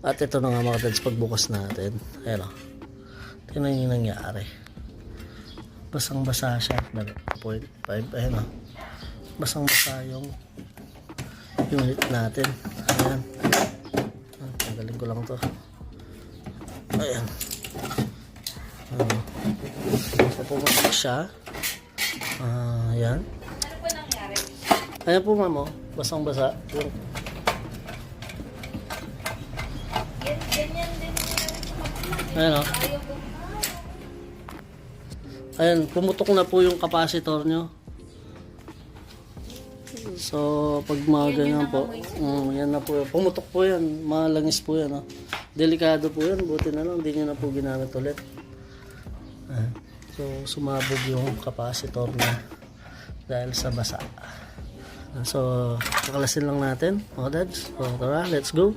At ito na nga mga dads, pagbukas natin. Ayan o. Tingnan yung nangyari. Basang-basa siya. 0.5. Ayan o. Basang-basa yung unit natin. Ayan. Tanggalin ko lang to. Ayan. So pumasok siya. Ayan. Ano po nangyari? Ayan po ma'am, basang-basa. Yung Ganyan din yung ayan o. ayaw ko. Ayan, pumutok na po yung capacitor nyo. So, pag mga ganyan po, yan na po. Pumutok po yan. Malangis po yan. Delikado po yan. Buti na lang, hindi nyo na po ginamit ulit. So, sumabog yung capacitor na dahil sa basa. So, kakalasin lang natin. Mga dads. So, tara, let's go.